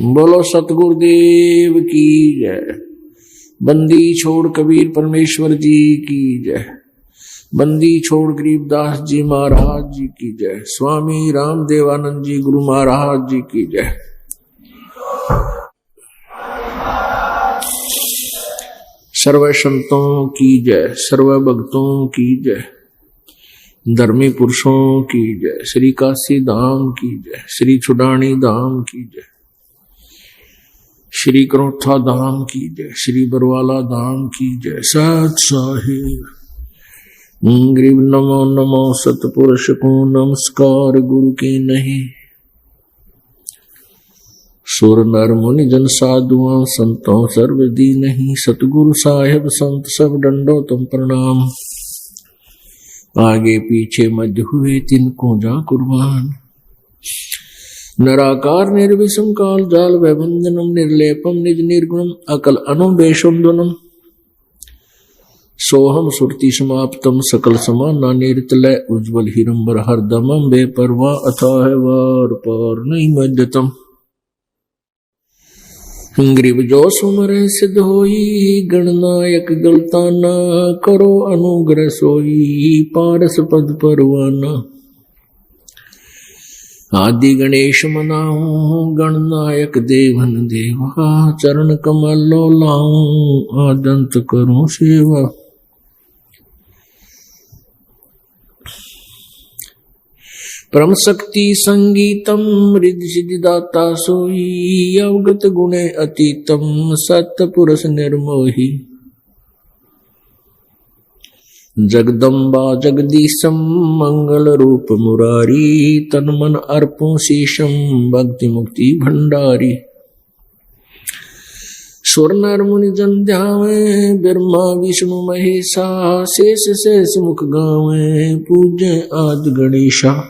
बोलो सतगुरुदेव की जय। बंदी छोड़ कबीर परमेश्वर जी की जय। बंदी छोड़ गरीबदास जी महाराज जी की जय। स्वामी रामदेवानंद जी गुरु महाराज जी की जय। सर्व संतों की जय, सर्व भक्तों की जय, धर्मी पुरुषों की जय, श्री काशी धाम की जय, श्री छुडानी धाम की जय, श्री करोथा धाम की जय, श्री बरवाला धाम की जय। सत साहिब गरीब नमो नमो सतपुरुष को नमस्कार गुरु की नहीं। सुर नर मुनि जन साधुओं संतों सर्वदी नहीं। सतगुरु साहिब संत सब डंडो तुम प्रणाम। आगे पीछे मध्य हुए तिनको जा कुर्बान। नराकार निर्विषम काल जाल वैभंजनम निर्लेपम निज निर्गुणम अकल अनुबेशम दुनम। सोहम सुरति समाप्तम सकल समाना निर्तलय उज्ज्वल हिरंबर हरदमम बेपरवा अथाह वार पार नहीं मध्यतम। ग्रीब जो सुमर सिद्ध होई गणनायक गलताना। करो अनुग्रह सोई पारस पद परवाना। आदि गणेश मनाऊं गणनायक देवन देवा। चरण कमल लो लाऊं आदंत करूं सेवा। परम शक्ति संगीतम रिद्धि सिद्धि दाता सोई। अवगत गुणे अतीतम सत्य पुरुष निर्मोही। जगदम्बा जगदीशम मंगल रूप मुरारी। तन मन अर्पो शीशम भक्ति मुक्ति भंडारी। सुर नर मुनि जन ध्यावे ब्रह्मा विष्णु महेशा। शेष शेष मुख गावे पूजे आदि गणेशा।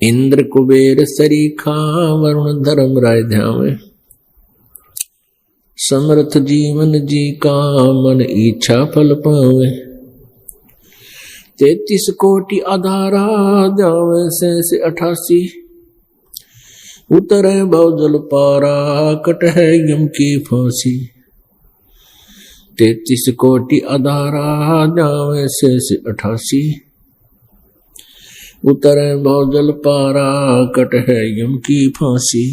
इंद्र कुबेर सरीखा वरुण धर्म राय ध्यावे। समर्थ जीवन जी का मन इच्छा फल पावे। 33 कोटि आधारा ध्यावे से 88। उतरे भवजल पारा कट है यम की फांसी। 33 कोटि आधारा ध्यावे से 88। उतरे भवजल पारा कट है यम की फांसी।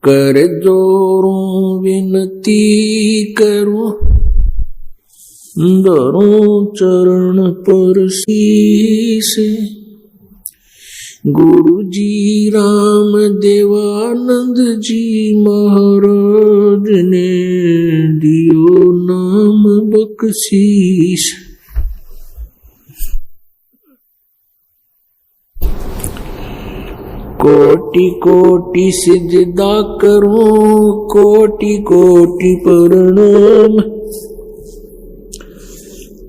कर जोरूं विनती करूं धरूं चरण पर शीस। गुरु जी राम देवानंद जी महाराज ने दियो नाम बख्शीश। कोटि कोटि सिजदा करूं कोटि कोटि प्रणाम।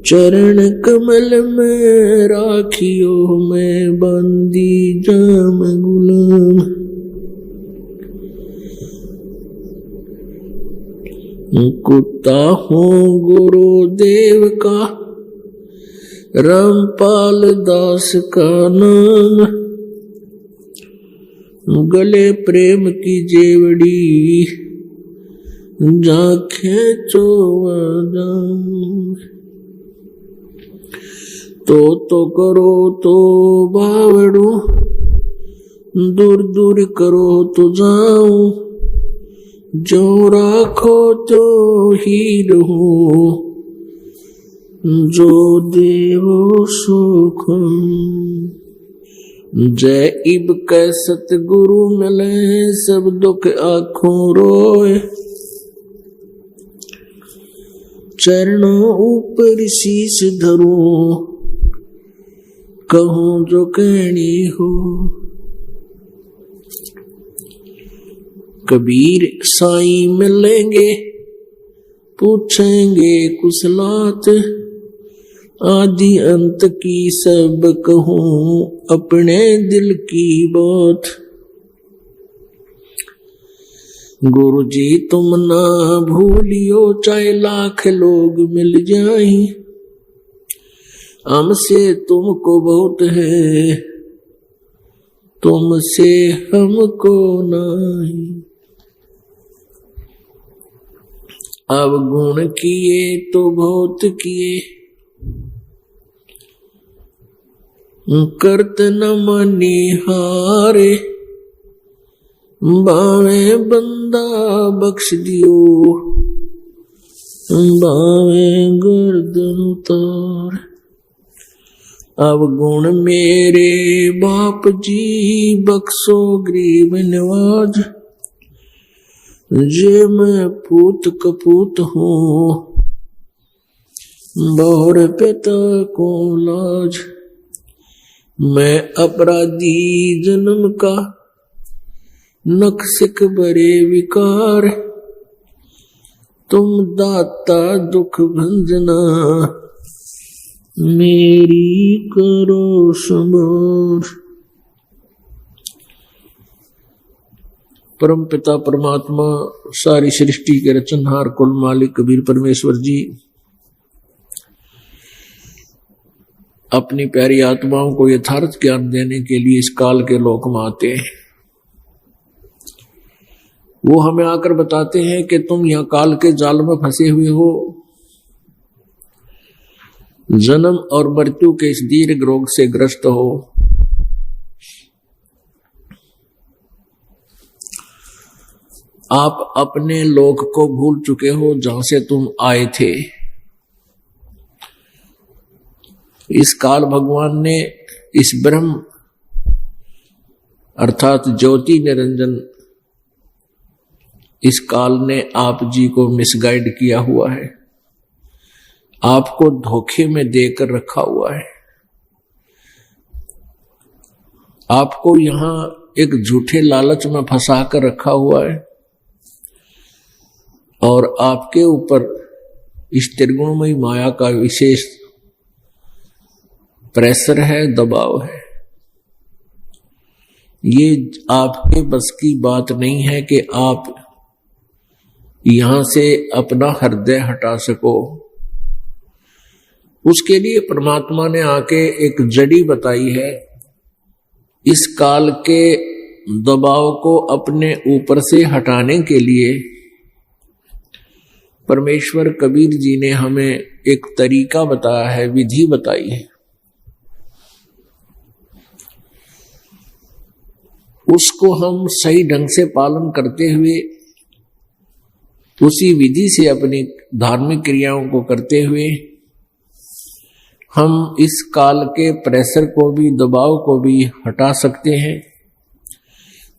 चरण कमल में राखियो मैं बंदी जाम गुलाम। कुत्ता हूँ गुरुदेव का रामपाल दास का नाम। गले प्रेम की जेवड़ी जा खेचो जाम। तो करो तो बावड़ू दूर दूर करो तो जाऊं। जो राखो तो ही रहूं जो देवो सुख। जय इब कै सतगुरु मिले सब दुख आँखों रोए। चरणों ऊपर शीश धरूं कहूं जो कहनी हो। कबीर साईं मिलेंगे पूछेंगे कुशलात। आदि अंत की सब कहूं अपने दिल की बात। गुरु जी तुम ना भूलियो चाहे लाख लोग मिल जाएं। हमसे तुमको बहुत है, तुमसे हमको नहीं। अब गुण किए तो बहुत किए, करत न मनिहारे। बावे बंदा बख्श दियो, बावे गर्दन उतार। अब गुण मेरे बाप जी बख्शो गरीब नवाज। जे मैं पूत कपूत हूँ, बहुर पिता को लाज। मैं अपराधी जन्म का, नख सिख बरे विकार। तुम दाता दुख भंजना, मेरी करो संभार। परम पिता परमात्मा सारी सृष्टि के रचनहार कुल मालिक कबीर परमेश्वर जी अपनी प्यारी आत्माओं को यथार्थ ज्ञान देने के लिए इस काल के लोक में आते हैं। वो हमें आकर बताते हैं कि तुम यहां काल के जाल में फंसे हुए हो, जन्म और मृत्यु के इस दीर्घ रोग से ग्रस्त हो। आप अपने लोक को भूल चुके हो जहां से तुम आए थे। इस काल भगवान ने इस ब्रह्म अर्थात ज्योति निरंजन इस काल ने आप जी को मिसगाइड किया हुआ है, आपको धोखे में देकर रखा हुआ है। आपको यहां एक झूठे लालच में फंसा कर रखा हुआ है और आपके ऊपर इस त्रिगुणमयी माया का विशेष प्रेशर है, दबाव है। ये आपके बस की बात नहीं है कि आप यहां से अपना हृदय हटा सको। उसके लिए परमात्मा ने आके एक जड़ी बताई है। इस काल के दबाव को अपने ऊपर से हटाने के लिए परमेश्वर कबीर जी ने हमें एक तरीका बताया है, विधि बताई है। उसको हम सही ढंग से पालन करते हुए, उसी विधि से अपनी धार्मिक क्रियाओं को करते हुए हम इस काल के प्रेशर को भी, दबाव को भी हटा सकते हैं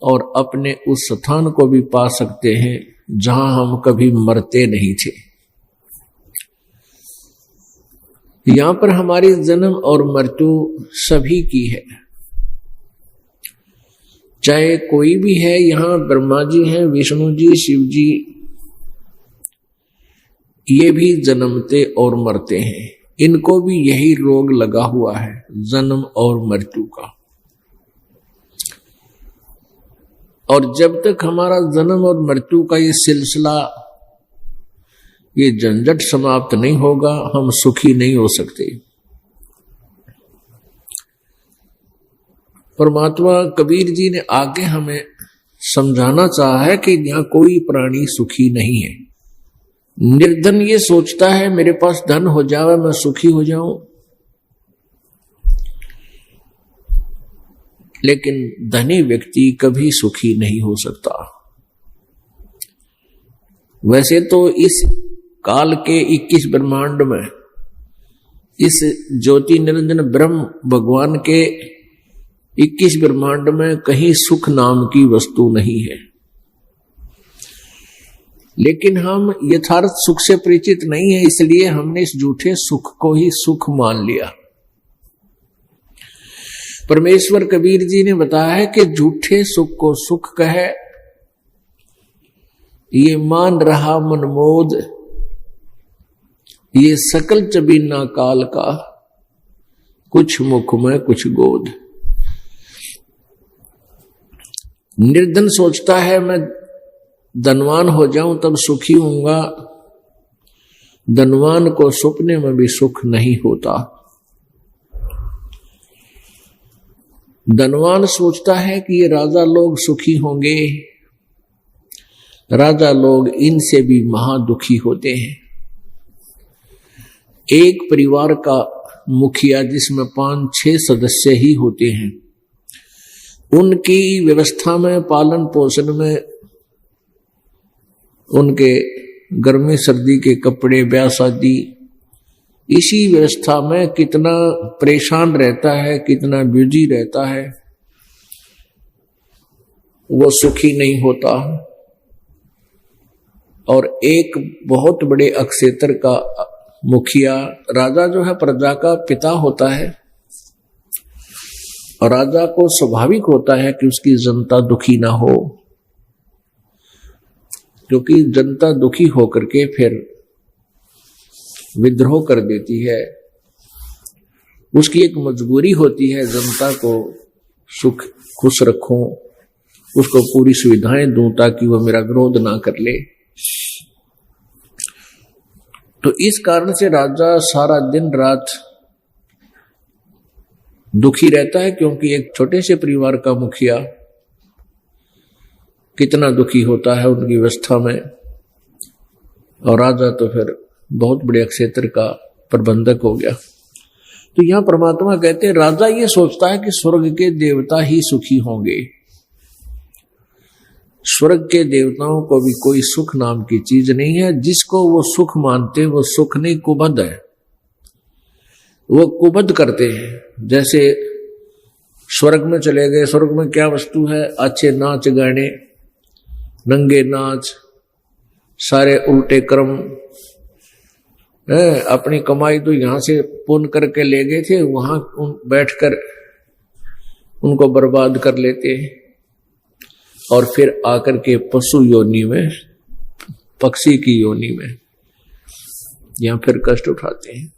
और अपने उस स्थान को भी पा सकते हैं जहां हम कभी मरते नहीं थे। यहां पर हमारी जन्म और मृत्यु सभी की है, चाहे कोई भी है। यहां ब्रह्मा जी हैं, विष्णु जी, शिव जी, ये भी जन्मते और मरते हैं। इनको भी यही रोग लगा हुआ है, जन्म और मृत्यु का। और जब तक हमारा जन्म और मृत्यु का ये सिलसिला, ये झंझट समाप्त नहीं होगा, हम सुखी नहीं हो सकते। परमात्मा कबीर जी ने आगे हमें समझाना चाहा है कि यहां कोई प्राणी सुखी नहीं है। निर्धन ये सोचता है मेरे पास धन हो जाए मैं सुखी हो जाऊं, लेकिन धनी व्यक्ति कभी सुखी नहीं हो सकता। वैसे तो इस काल के 21 ब्रह्मांड में, इस ज्योति निरंजन ब्रह्म भगवान के 21 ब्रह्मांड में कहीं सुख नाम की वस्तु नहीं है, लेकिन हम यथार्थ सुख से परिचित नहीं है, इसलिए हमने इस झूठे सुख को ही सुख मान लिया। परमेश्वर कबीर जी ने बताया है कि झूठे सुख को सुख कहे, ये मान रहा मनमोद, ये सकल चबीना काल का, कुछ मुख में कुछ गोद। निर्धन सोचता है मैं धनवान हो जाऊं तब सुखी होऊंगा। धनवान को सपने में भी सुख नहीं होता। धनवान सोचता है कि ये राजा लोग सुखी होंगे, राजा लोग इनसे भी महादुखी होते हैं। एक परिवार का मुखिया जिसमें 5-6 सदस्य ही होते हैं, उनकी व्यवस्था में, पालन पोषण में, उनके गर्मी सर्दी के कपड़े, ब्याह शादी, इसी व्यवस्था में कितना परेशान रहता है, कितना बिजी रहता है, वो सुखी नहीं होता। और एक बहुत बड़े अक्षेत्र का मुखिया, राजा जो है प्रजा का पिता होता है, और राजा को स्वाभाविक होता है कि उसकी जनता दुखी ना हो, क्योंकि जनता दुखी होकर के फिर विद्रोह कर देती है। उसकी एक मजबूरी होती है, जनता को सुख खुश रखूं, उसको पूरी सुविधाएं दूं ताकि वह मेरा विरोध ना कर ले। तो इस कारण से राजा सारा दिन रात दुखी रहता है, क्योंकि एक छोटे से परिवार का मुखिया कितना दुखी होता है उनकी व्यवस्था में, और राजा तो फिर बहुत बड़े क्षेत्र का प्रबंधक हो गया। तो यहां परमात्मा कहते हैं, राजा ये सोचता है कि स्वर्ग के देवता ही सुखी होंगे। स्वर्ग के देवताओं को भी कोई सुख नाम की चीज नहीं है। जिसको वो सुख मानते वो सुख नहीं, कुबद है, वो कुबद करते हैं। जैसे स्वर्ग में चले गए, स्वर्ग में क्या वस्तु है? अच्छे नाच गाने, नंगे नाच, सारे उल्टे कर्म। अपनी कमाई तो यहां से पुण्य करके ले गए थे, वहां बैठकर उनको बर्बाद कर लेते हैं, और फिर आकर के पशु योनि में, पक्षी की योनि में यहां फिर कष्ट उठाते हैं।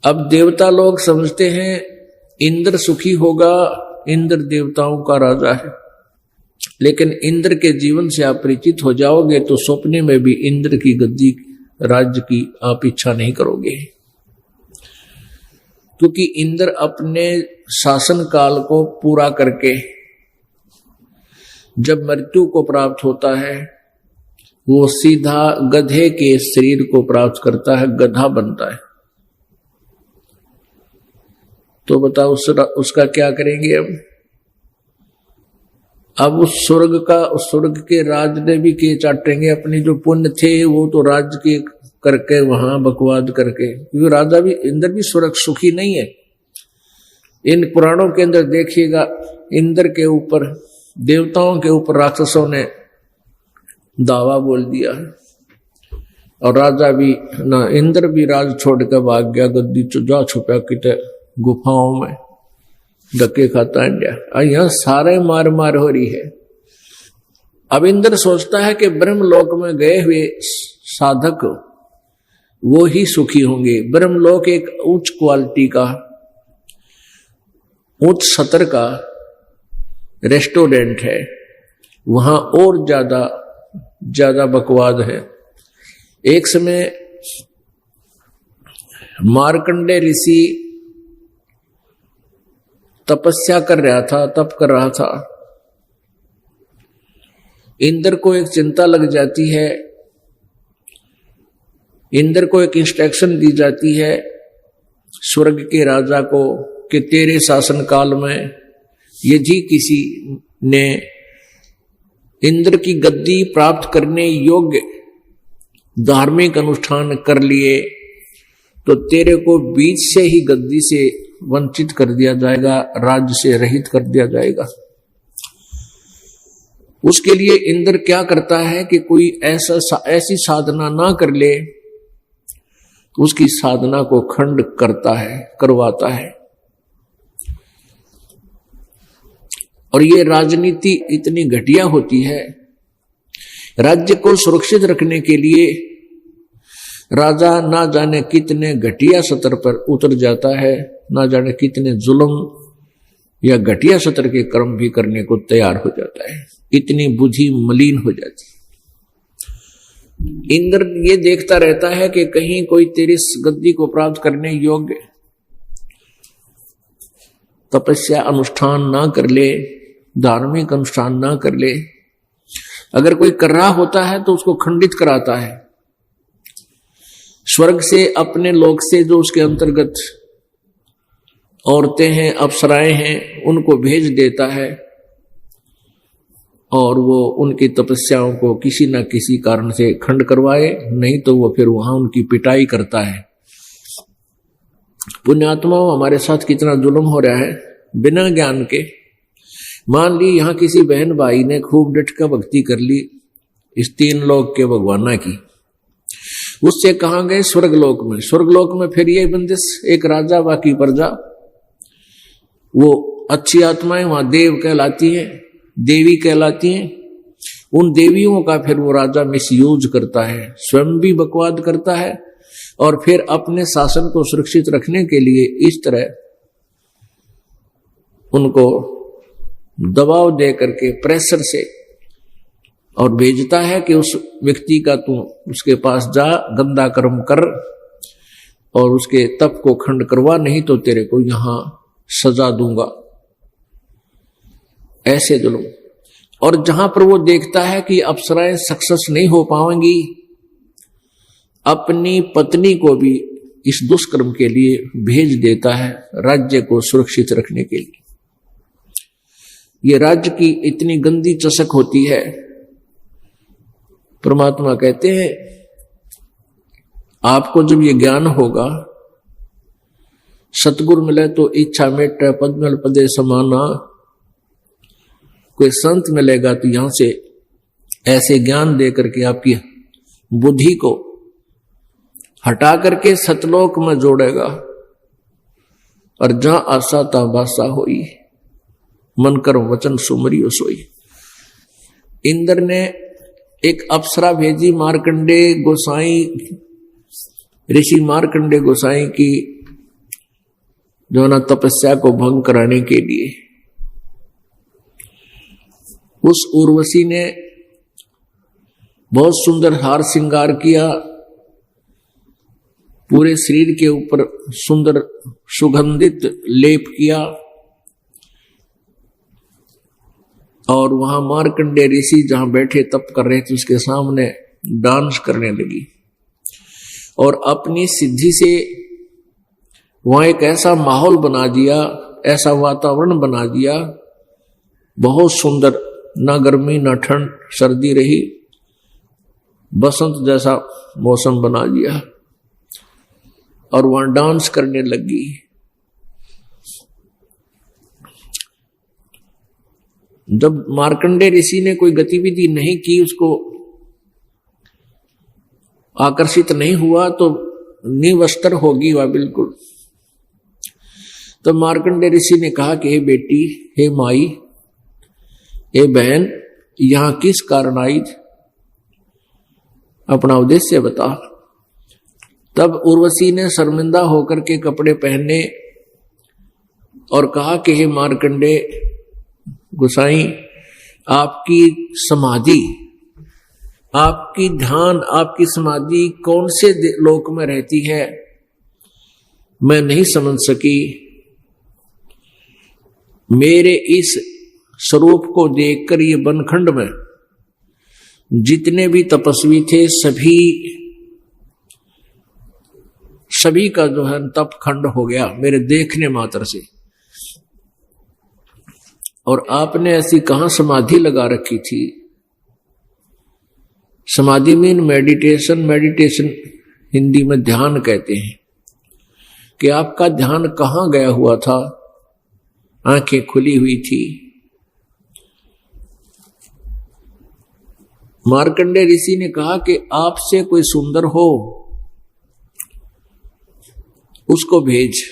अब देवता लोग समझते हैं इंद्र सुखी होगा, इंद्र देवताओं का राजा है। लेकिन इंद्र के जीवन से आप परिचित हो जाओगे तो सपने में भी इंद्र की गद्दी, राज्य की आप इच्छा नहीं करोगे, क्योंकि इंद्र अपने शासन काल को पूरा करके जब मृत्यु को प्राप्त होता है, वो सीधा गधे के शरीर को प्राप्त करता है, गधा बनता है। तो बताओ उसका क्या करेंगे? अब उस स्वर्ग के राज ने भी के चाटेंगे। अपने जो पुण्य थे वो तो राज्य के करके वहां बकवाद करके, क्योंकि राजा भी, इंद्र भी स्वर्ग सुखी नहीं है। इन पुराणों के अंदर देखिएगा, इंद्र के ऊपर, देवताओं के ऊपर राक्षसों ने दावा बोल दिया है, और राजा भी ना, इंद्र भी राज छोड़ कर भाग गया, गद्दी जा छुपा किते गुफाओं में, धक्के खाता इंडिया। यहां सारे मार मार हो रही है। अब इंद्र सोचता है कि ब्रह्मलोक में गए हुए साधक वो ही सुखी होंगे। ब्रह्मलोक एक उच्च क्वालिटी का, उच्च स्तर का रेस्टोरेंट है, वहां और ज्यादा बकवाद है। एक समय मार्कंडे ऋषि तपस्या कर रहा था, तप कर रहा था। इंद्र को एक चिंता लग जाती है, इंद्र को एक इंस्ट्रक्शन दी जाती है स्वर्ग के राजा को कि तेरे शासन काल में यदि किसी ने इंद्र की गद्दी प्राप्त करने योग्य धार्मिक अनुष्ठान कर लिए तो तेरे को बीच से ही गद्दी से वंचित कर दिया जाएगा, राज्य से रहित कर दिया जाएगा। उसके लिए इंद्र क्या करता है कि कोई ऐसी साधना ना कर ले, उसकी साधना को खंड करवाता है। और ये राजनीति इतनी घटिया होती है। राज्य को सुरक्षित रखने के लिए राजा ना जाने कितने घटिया स्तर पर उतर जाता है, ना जाने कितने जुल्म या घटिया स्तर के कर्म भी करने को तैयार हो जाता है। इतनी बुद्धि मलिन हो जाती। इंद्र ये देखता रहता है कि कहीं कोई तेरी गद्दी को प्राप्त करने योग्य तपस्या अनुष्ठान ना कर ले, धार्मिक अनुष्ठान ना कर ले, अगर कोई कर रहा होता है तो उसको खंडित कराता है। स्वर्ग से, अपने लोक से जो उसके अंतर्गत औरतें हैं, अप्सराएं हैं, उनको भेज देता है और वो उनकी तपस्याओं को किसी न किसी कारण से खंड करवाए, नहीं तो वो फिर वहां उनकी पिटाई करता है। पुण्यात्माओं, हमारे साथ कितना जुल्म हो रहा है बिना ज्ञान के। मान ली यहां किसी बहन भाई ने खूब डट कर भक्ति कर ली इस 3 लोक के भगवाना की, उससे कहां गए? स्वर्गलोक में। स्वर्गलोक में फिर ये बंदिश, एक राजा बाकी प्रजा। वो अच्छी आत्माएं वहां देव कहलाती हैं, देवी कहलाती हैं। उन देवियों का फिर वो राजा मिसयूज करता है, स्वयं भी बकवाद करता है और फिर अपने शासन को सुरक्षित रखने के लिए इस तरह उनको दबाव दे करके, प्रेशर से, और भेजता है कि उस व्यक्ति का तू उसके पास जा, गंदा कर्म कर और उसके तप को खंड करवा, नहीं तो तेरे को यहां सजा दूंगा। ऐसे जुल्म। और जहां पर वो देखता है कि अप्सराएं सक्सेस नहीं हो पाएंगी, अपनी पत्नी को भी इस दुष्कर्म के लिए भेज देता है, राज्य को सुरक्षित रखने के लिए। ये राज्य की इतनी गंदी चसक होती है। परमात्मा कहते हैं आपको जब ये ज्ञान होगा, सतगुरु मिले तो इच्छा मेट पद्मल पदे समाना, कोई संत मिलेगा तो यहां से ऐसे ज्ञान दे करके आपकी बुद्धि को हटा करके सतलोक में जोड़ेगा। और जहां आशा ता बासा होई, मन कर्म वचन सुमरियो सोई। इंद्र ने एक अप्सरा भेजी मार्कंडे गोसाई, ऋषि मार्कंडे गोसाई की जो ना तपस्या को भंग कराने के लिए। उस उर्वशी ने बहुत सुंदर हार श्रृंगार किया, पूरे शरीर के ऊपर सुंदर सुगंधित लेप किया और वहां मार्कंडे ऋषि जहां बैठे तप कर रहे थे उसके सामने डांस करने लगी और अपनी सिद्धि से वहां एक ऐसा माहौल बना दिया, ऐसा वातावरण बना दिया, बहुत सुंदर, ना गर्मी ना ठंड, सर्दी रही, बसंत जैसा मौसम बना दिया और वहां डांस करने लगी। जब मार्कंडे ऋषि ने कोई गतिविधि नहीं की, उसको आकर्षित नहीं हुआ तो निवस्त्र होगी वह बिल्कुल। तो मार्कंडे ऋषि ने कहा कि हे बेटी, हे माई, हे बहन, यहां किस कारण आई, अपना उद्देश्य बता। तब उर्वशी ने शर्मिंदा होकर के कपड़े पहने और कहा कि हे मार्कंडे गोसाई, आपकी समाधि, आपकी ध्यान, आपकी समाधि कौन से लोक में रहती है, मैं नहीं समझ सकी। मेरे इस स्वरूप को देखकर ये बनखंड में जितने भी तपस्वी थे सभी का जो है तप खंड हो गया मेरे देखने मात्र से। और आपने ऐसी कहां समाधि लगा रखी थी? समाधि मीन मेडिटेशन, मेडिटेशन हिंदी में ध्यान कहते हैं, कि आपका ध्यान कहां गया हुआ था? आंखें खुली हुई थी। मार्कंडे ऋषि ने कहा कि आपसे कोई सुंदर हो उसको भेज।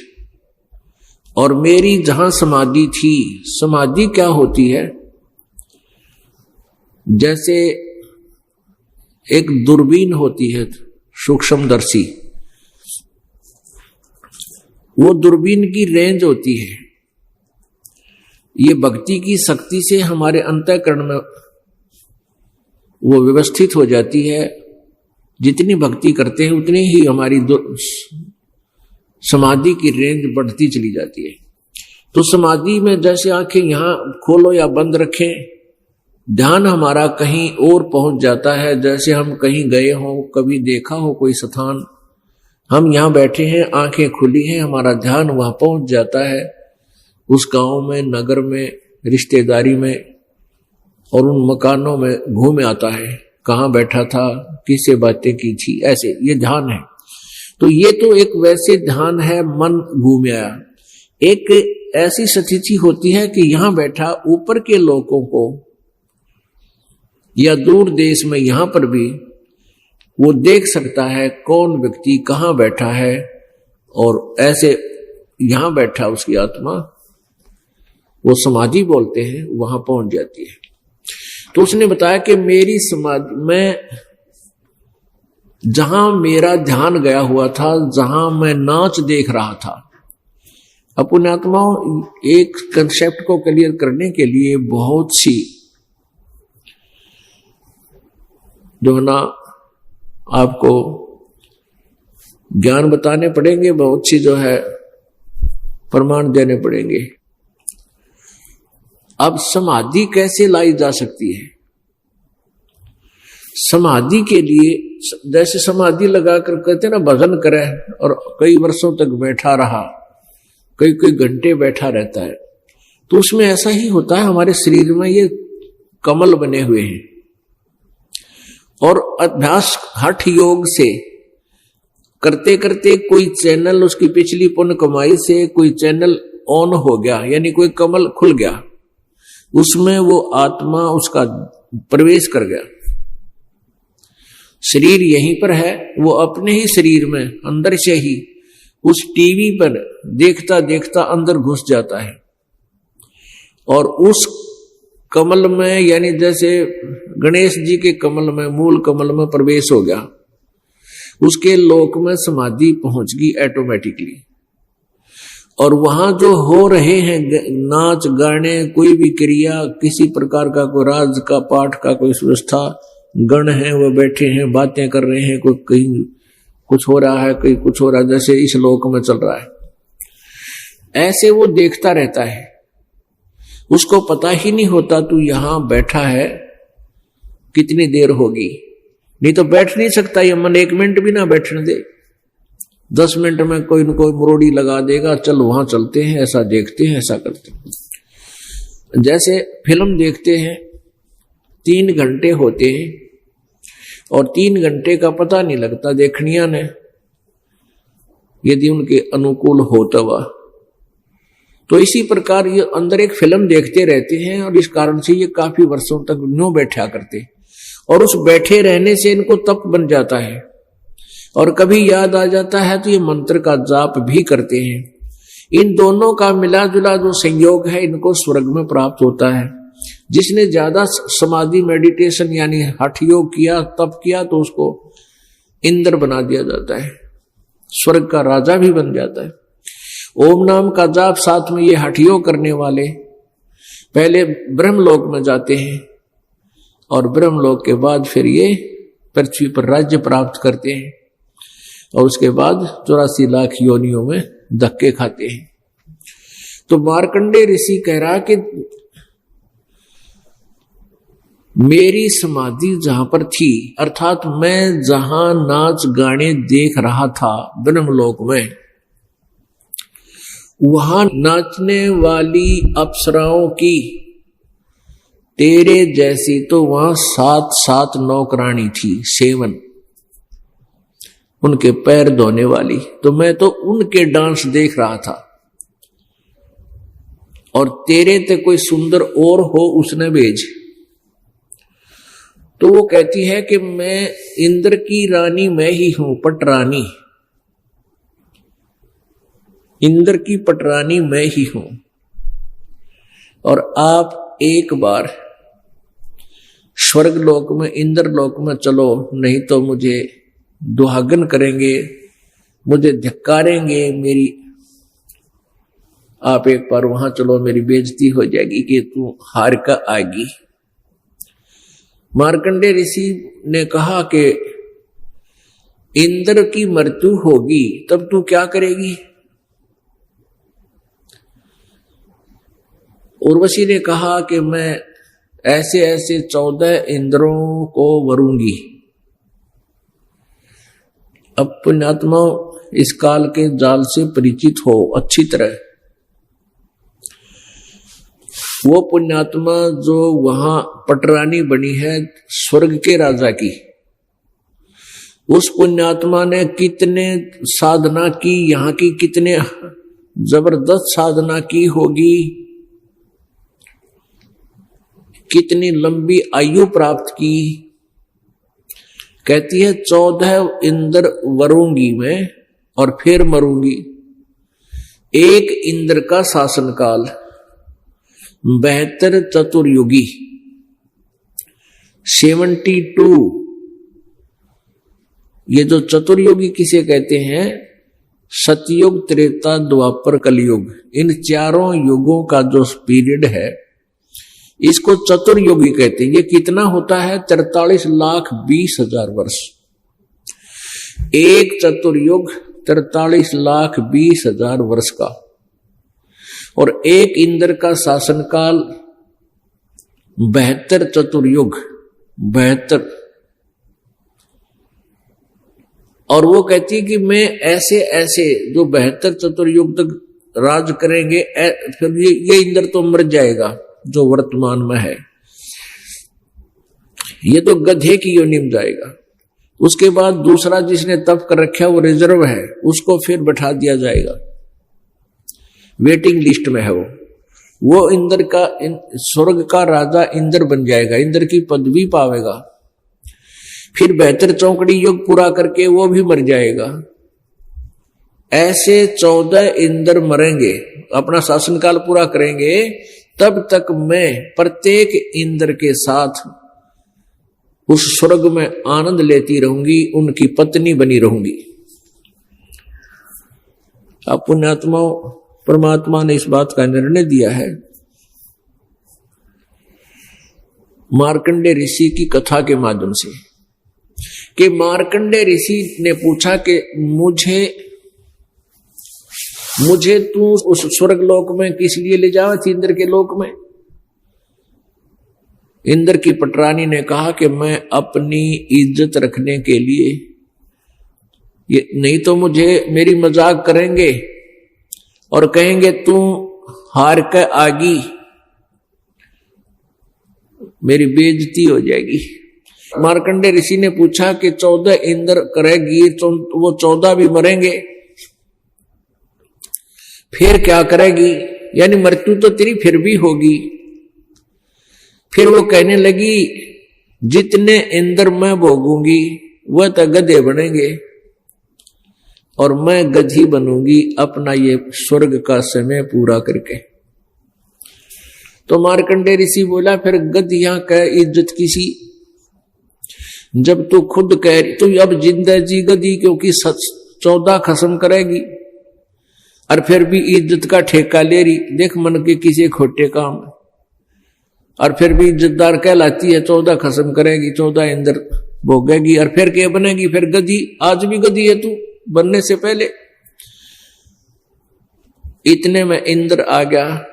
और मेरी जहां समाधि थी, समाधि क्या होती है? जैसे एक दूरबीन होती है सूक्ष्मदर्शी, वो दूरबीन की रेंज होती है। ये भक्ति की शक्ति से हमारे अंतःकरण में वो व्यवस्थित हो जाती है। जितनी भक्ति करते हैं उतनी ही हमारी समाधि की रेंज बढ़ती चली जाती है। तो समाधि में जैसे आंखें यहां खोलो या बंद रखें, ध्यान हमारा कहीं और पहुंच जाता है। जैसे हम कहीं गए हो, कभी देखा हो कोई स्थान, हम यहां बैठे हैं, आंखें खुली हैं, हमारा ध्यान वहां पहुंच जाता है, उस गांव में, नगर में, रिश्तेदारी में और उन मकानों में घूम आता है, कहाँ बैठा था, किससे बातें की थी, ऐसे ये ध्यान है। तो ये तो एक वैसे ध्यान है, मन घूम आया। एक ऐसी स्थिति होती है कि यहां बैठा ऊपर के लोगों को या दूर देश में यहां पर भी वो देख सकता है कौन व्यक्ति कहां बैठा है, और ऐसे यहां बैठा उसकी आत्मा, वो समाधि बोलते हैं, वहां पहुंच जाती है। तो उसने बताया कि मेरी समाधि में जहां मेरा ध्यान गया हुआ था, जहां मैं नाच देख रहा था, अपने आत्माओं एक कंसेप्ट को क्लियर करने के लिए बहुत सी जो है ना आपको ज्ञान बताने पड़ेंगे, बहुत सी जो है प्रमाण देने पड़ेंगे। अब समाधि कैसे लाई जा सकती है? समाधि के लिए जैसे समाधि लगाकर कहते ना भजन करे और कई वर्षों तक बैठा रहा, कई कई घंटे बैठा रहता है, तो उसमें ऐसा ही होता है। हमारे शरीर में ये कमल बने हुए हैं और अभ्यास हठ योग से करते करते कोई चैनल उसकी पिछली पुण्य कमाई से कोई चैनल ऑन हो गया, यानी कोई कमल खुल गया, उसमें वो आत्मा उसका प्रवेश कर गया। शरीर यहीं पर है, वो अपने ही शरीर में अंदर से ही उस टीवी पर देखता देखता अंदर घुस जाता है और उस कमल में, यानी जैसे गणेश जी के कमल में, मूल कमल में प्रवेश हो गया, उसके लोक में समाधि पहुंच गई ऑटोमेटिकली। और वहां जो हो रहे हैं नाच गाने, कोई भी क्रिया, किसी प्रकार का कोई राज का पाठ का कोई व्यवस्था, गण है वो बैठे हैं, बातें कर रहे हैं, कोई कहीं कुछ हो रहा है, कहीं कुछ हो रहा है, जैसे इस लोक में चल रहा है, ऐसे वो देखता रहता है। उसको पता ही नहीं होता तू यहां बैठा है कितनी देर होगी, नहीं तो बैठ नहीं सकता ये मन, एक मिनट भी ना बैठने दे, 10 मिनट में कोई न कोई मुरोड़ी लगा देगा, चल वहां चलते हैं, ऐसा देखते हैं, ऐसा करते हैं। जैसे फिल्म देखते हैं, 3 घंटे होते हैं और 3 घंटे का पता नहीं लगता देखनिया ने, यदि उनके अनुकूल होता हुआ। तो इसी प्रकार ये अंदर एक फिल्म देखते रहते हैं और इस कारण से ये काफी वर्षों तक न्यों बैठा करते, और उस बैठे रहने से इनको तप बन जाता है, और कभी याद आ जाता है तो ये मंत्र का जाप भी करते हैं। इन दोनों का मिला जुला जो संयोग है, इनको स्वर्ग में प्राप्त होता है। जिसने ज्यादा समाधि मेडिटेशन यानी हठ योग किया, तप किया, तो उसको इंद्र बना दिया जाता है, स्वर्ग का राजा भी बन जाता है। ओम नाम का जाप साथ में ये हठ योग करने वाले पहले ब्रह्मलोक में जाते हैं और ब्रह्मलोक के बाद फिर ये पृथ्वी पर राज्य प्राप्त करते हैं और उसके बाद 84 लाख योनियों में धक्के खाते हैं। तो मार्कंडेय ऋषि कह रहा कि मेरी समाधि जहां पर थी, अर्थात मैं जहां नाच गाने देख रहा था ब्रह्मलोक में, वहां नाचने वाली अप्सराओं की तेरे जैसी तो वहां 7 नौकरानी थी, 7, उनके पैर धोने वाली। तो मैं तो उनके डांस देख रहा था, और तेरे ते कोई सुंदर और हो उसने भेज। तो वो कहती है कि मैं इंद्र की रानी मैं ही हूं, पटरानी, इंद्र की पटरानी मैं ही हूं, और आप एक बार स्वर्ग लोक में, इंद्र लोक में चलो, नहीं तो मुझे दुहागन करेंगे, मुझे धिक्कारेंगे, मेरी आप एक बार वहां चलो, मेरी बेइज्जती हो जाएगी कि तू हार का आएगी। मार्कंडेय ऋषि ने कहा कि इंद्र की मृत्यु होगी तब तू क्या करेगी? उर्वशी ने कहा कि मैं ऐसे ऐसे 14 इंद्रों को वरूंगी। अब पुण्यात्मा इस काल के जाल से परिचित हो अच्छी तरह। वो पुण्यात्मा जो वहां पटरानी बनी है स्वर्ग के राजा की, उस पुण्यात्मा ने कितने साधना की, यहाँ की कितने जबरदस्त साधना की होगी, कितनी लंबी आयु प्राप्त की। कहती है 14 इंद्र वरूंगी मैं और फिर मरूंगी। एक इंद्र का शासनकाल 72 चतुर्युगी 72। ये जो चतुर्युगी किसे कहते हैं? सतयुग, त्रेता, द्वापर, कलयुग, इन चारों युगों का जो पीरियड है इसको चतुर्युगी कहते हैं। ये कितना होता है? 43,20,000 वर्ष। एक चतुर्युग 43,20,000 वर्ष का। और एक इंद्र का शासनकाल 72 चतुर्युग 72। और वो कहती है कि मैं ऐसे ऐसे जो 72 चतुर्युग तक राज करेंगे, फिर ये इंद्र तो मर जाएगा जो वर्तमान में है, ये तो गधे की योनि में जाएगा। उसके बाद दूसरा जिसने तप कर रखा वो रिजर्व है, उसको फिर बैठा दिया जाएगा, वेटिंग लिस्ट में है वो इंद्र का स्वर्ग का राजा इंद्र बन जाएगा, इंद्र की पदवी पावेगा। फिर 72 चौकड़ी युग पूरा करके वो भी मर जाएगा। ऐसे 14 इंद्र मरेंगे, अपना शासनकाल पूरा करेंगे, तब तक मैं प्रत्येक इंद्र के साथ उस स्वर्ग में आनंद लेती रहूंगी, उनकी पत्नी बनी रहूंगी। अब पुण्यात्माओं, परमात्मा ने इस बात का निर्णय दिया है मार्कंडेय ऋषि की कथा के माध्यम से, कि मार्कंडेय ऋषि ने पूछा कि मुझे तू उस स्वर्ग लोक में किस लिए ले जावे थी, इंद्र के लोक में? इंद्र की पटरानी ने कहा कि मैं अपनी इज्जत रखने के लिए, ये नहीं तो मुझे मेरी मजाक करेंगे और कहेंगे तू हार के आगी, मेरी बेइज्जती हो जाएगी। मार्कंडेय ऋषि ने पूछा कि 14 इंद्र करेगी तो वो 14 भी मरेंगे, फिर क्या करेगी? यानी मृत्यु तो तेरी फिर भी होगी। फिर वो कहने लगी जितने इंद्र मैं भोगूंगी वह तो गधे बनेंगे और मैं गधी बनूंगी अपना ये स्वर्ग का समय पूरा करके। तो मार्कंडेय ऋषि बोला फिर गधियां का इज्जत किसी, जब तू खुद कह रही तू अब जिंदा जी गधी, क्योंकि 14 खत्म करेगी और फिर भी इज्जत का ठेका ले रही, देख मन के किसी खोटे काम, और फिर भी इज्जतदार कहलाती है, 14 खत्म करेगी, 14 इंद्र भोगेगी और फिर क्या बनेगी? फिर गधी। आज भी गधी है तू बनने से पहले। इतने में इंद्र आ गया।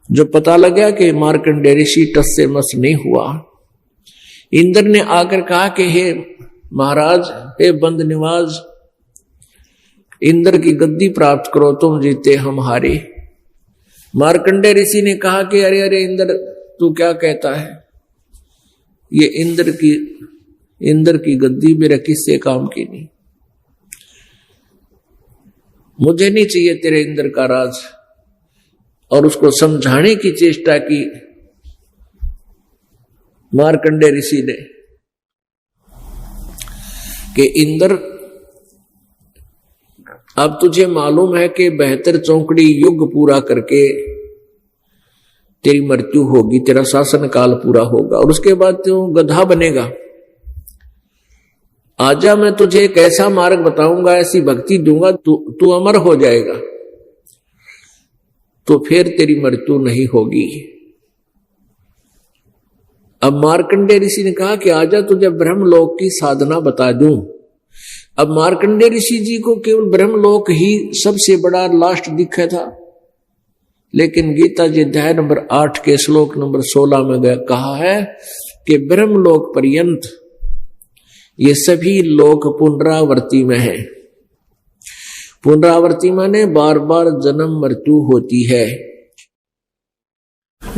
जो पता लगा कि मार्कंडेय ऋषि टस से मस नहीं हुआ, इंद्र ने आकर कहा कि हे महाराज, हे बंद निवाज, इंद्र की गद्दी प्राप्त करो, तुम जीते हम हारे। मार्कंडेय ऋषि ने कहा कि अरे अरे इंद्र, तू क्या कहता है? ये इंद्र की गद्दी मेरा किससे काम की नहीं, मुझे नहीं चाहिए तेरे इंद्र का राज। और उसको समझाने की चेष्टा की मार्कंडेय ऋषि ने कि इंद्र, अब तुझे मालूम है कि 72 चौकड़ी युग पूरा करके तेरी मृत्यु होगी, तेरा शासन काल पूरा होगा और उसके बाद तू गधा बनेगा। आजा, मैं तुझे एक ऐसा मार्ग बताऊंगा, ऐसी भक्ति दूंगा, तू अमर हो जाएगा, तो फिर तेरी मृत्यु नहीं होगी। अब मार्कंडेय ऋषि ने कहा कि आजा तुझे ब्रह्मलोक की साधना बता दूं। अब मार्कंडेय ऋषि जी को केवल ब्रह्मलोक ही सबसे बड़ा लास्ट दिखा था, लेकिन गीता जी अध्याय नंबर 8 के श्लोक नंबर 16 में कहा है कि ब्रह्मलोक पर्यंत ये सभी लोक पुनरावृत्ति में है। पुनरावृत्ति माने बार बार जन्म मृत्यु होती है।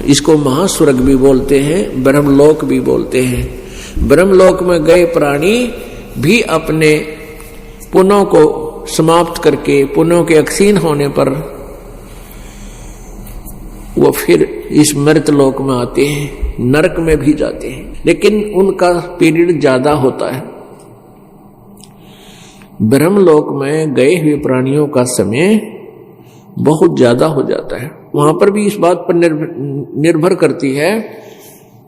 इसको महास्वर्ग भी बोलते हैं, ब्रह्मलोक भी बोलते हैं। ब्रह्मलोक में गए प्राणी भी अपने पुण्यों को समाप्त करके, पुण्यों के अक्षीण होने पर वो फिर इस मृत लोक में आते हैं, नरक में भी जाते हैं, लेकिन उनका पीरियड ज्यादा होता है। ब्रह्मलोक में गए हुए प्राणियों का समय बहुत ज्यादा हो जाता है। वहां पर भी इस बात पर निर्भर करती है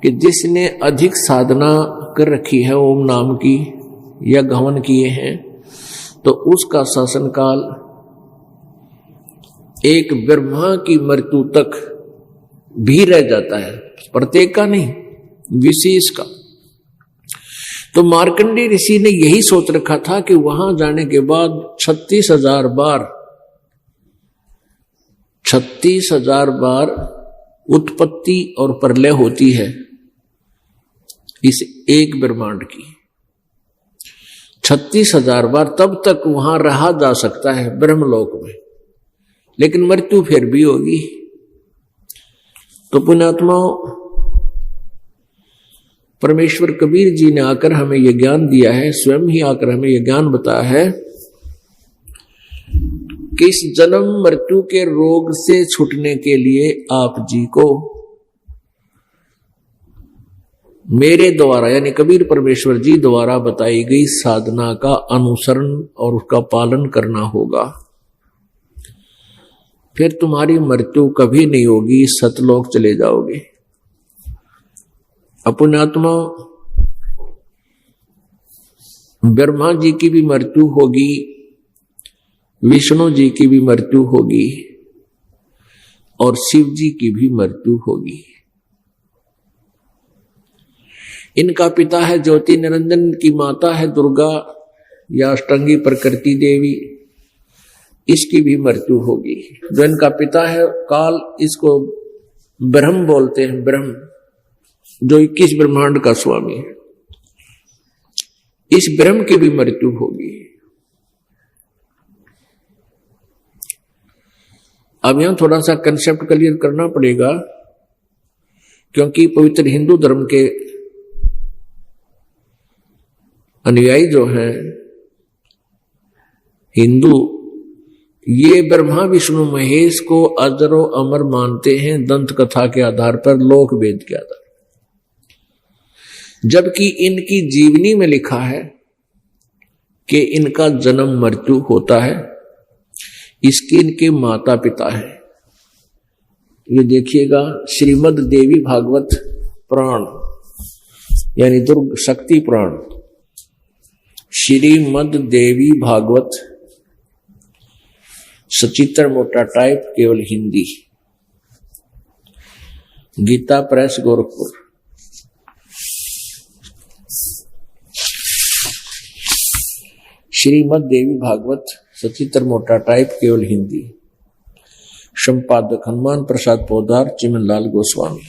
कि जिसने अधिक साधना कर रखी है ओम नाम की या गहन किए हैं, तो उसका शासन काल एक ब्रह्मा की मृत्यु तक भी रह जाता है, प्रत्येक का नहीं, विशेष का। तो मार्कंडेय ऋषि ने यही सोच रखा था कि वहां जाने के बाद 36,000 बार उत्पत्ति और प्रलय होती है इस एक ब्रह्मांड की। 36,000 बार तब तक वहां रहा जा सकता है ब्रह्मलोक में, लेकिन मृत्यु फिर भी होगी। तो पुण्यात्माओं, परमेश्वर कबीर जी ने आकर हमें यह ज्ञान दिया है, स्वयं ही आकर हमें यह ज्ञान बताया है कि इस जन्म मृत्यु के रोग से छूटने के लिए आप जी को मेरे द्वारा यानी कबीर परमेश्वर जी द्वारा बताई गई साधना का अनुसरण और उसका पालन करना होगा। फिर तुम्हारी मृत्यु कभी नहीं होगी, सतलोक चले जाओगे। पुण्यात्मा, ब्रह्मा जी की भी मृत्यु होगी, विष्णु जी की भी मृत्यु होगी और शिव जी की भी मृत्यु होगी। इनका पिता है ज्योति निरंजन, की माता है दुर्गा या अष्टांगी प्रकृति देवी, इसकी भी मृत्यु होगी। जो इनका पिता है काल, इसको ब्रह्म बोलते हैं, ब्रह्म जो 21 ब्रह्मांड का स्वामी है, इस ब्रह्म की भी मृत्यु होगी। अब यहां थोड़ा सा कंसेप्ट क्लियर करना पड़ेगा, क्योंकि पवित्र हिंदू धर्म के अनुयायी जो हैं हिंदू, ये ब्रह्मा विष्णु महेश को अजरो अमर मानते हैं दंत कथा के आधार पर, लोक वेद के आधार, जबकि इनकी जीवनी में लिखा है कि इनका जन्म मृत्यु होता है। इसके इनके माता पिता है, ये देखिएगा श्रीमद देवी भागवत पुराण यानी दुर्ग शक्ति पुराण, श्रीमद देवी भागवत सचित्र मोटा टाइप केवल हिंदी, गीता प्रेस गोरखपुर। श्रीमद देवी भागवत सचित्र मोटा टाइप केवल हिंदी, संपादक हनुमान प्रसाद पोदार, चिमनलाल गोस्वामी।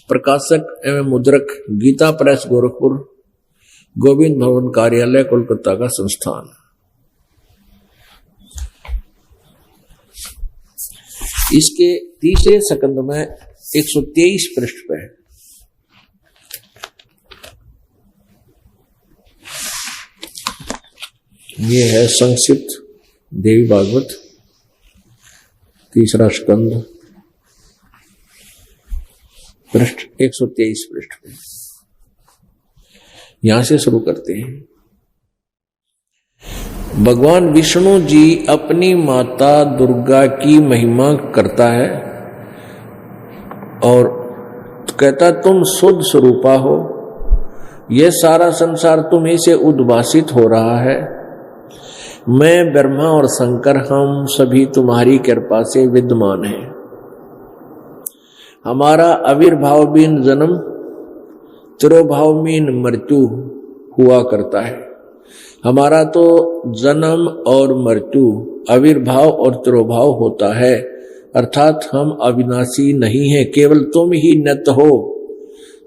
प्रकाशक एवं मुद्रक गीता प्रेस गोरखपुर, गोविंद भवन कार्यालय कोलकाता का संस्थान। इसके तीसरे सकंद में 123 पृष्ठ पे ये है संक्षिप्त देवी भागवत तीसरा स्कंद, पृष्ठ 123 पृष्ठ पे। यहां से शुरू करते हैं। भगवान विष्णु जी अपनी माता दुर्गा की महिमा करता है और कहता तुम शुद्ध स्वरूपा हो, यह सारा संसार तुम्हीं से उद्भासित हो रहा है। मैं ब्रह्मा और शंकर हम सभी तुम्हारी कृपा से विद्यमान हैं। हमारा आविर्भाव बिन जन्म, तिरोभाव बिन मृत्यु हुआ करता है। हमारा तो जन्म और मृत्यु, आविर्भाव और तिरोभाव होता है, अर्थात हम अविनाशी नहीं हैं। केवल तुम ही नित्य हो,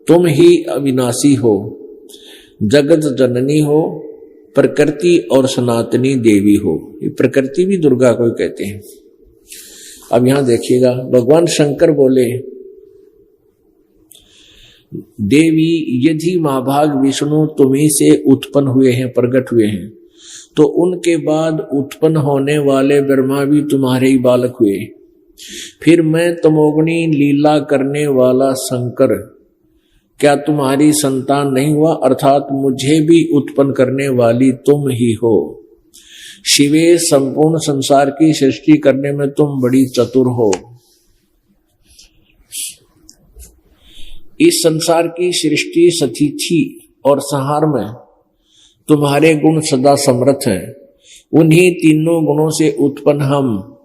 तुम ही अविनाशी हो, जगत जननी हो, प्रकृति और सनातनी देवी हो। ये प्रकृति भी दुर्गा को कहते हैं। अब यहां देखिएगा, भगवान शंकर बोले, देवी यदि महाभाग विष्णु तुम्ही से उत्पन्न हुए हैं, प्रकट हुए हैं, तो उनके बाद उत्पन्न होने वाले ब्रह्मा भी तुम्हारे ही बालक हुए। फिर मैं तमोगुणी लीला करने वाला शंकर क्या तुम्हारी संतान नहीं हुआ? अर्थात मुझे भी उत्पन्न करने वाली तुम ही हो। शिवे, संपूर्ण संसार की सृष्टि करने में तुम बड़ी चतुर हो। इस संसार की सृष्टि, स्थिति और संहार में तुम्हारे गुण सदा समर्थ हैं। उन्हीं तीनों गुणों से उत्पन्न हम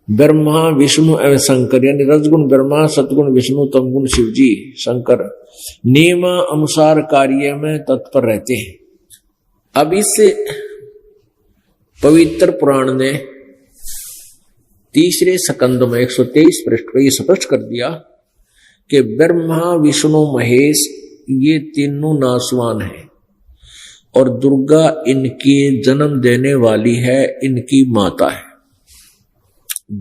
ब्रह्मा, विष्णु एवं शंकर, यानी रजगुण ब्रह्मा, सतगुण विष्णु, तमगुण शिव जी शंकर नियम अनुसार कार्य में तत्पर रहते हैं। अब इस पवित्र पुराण ने तीसरे स्कंद में 123 पृष्ठ पर यह स्पष्ट कर दिया कि ब्रह्मा, विष्णु, महेश ये तीनों नासवान हैं और दुर्गा इनकी जन्म देने वाली है, इनकी माता है,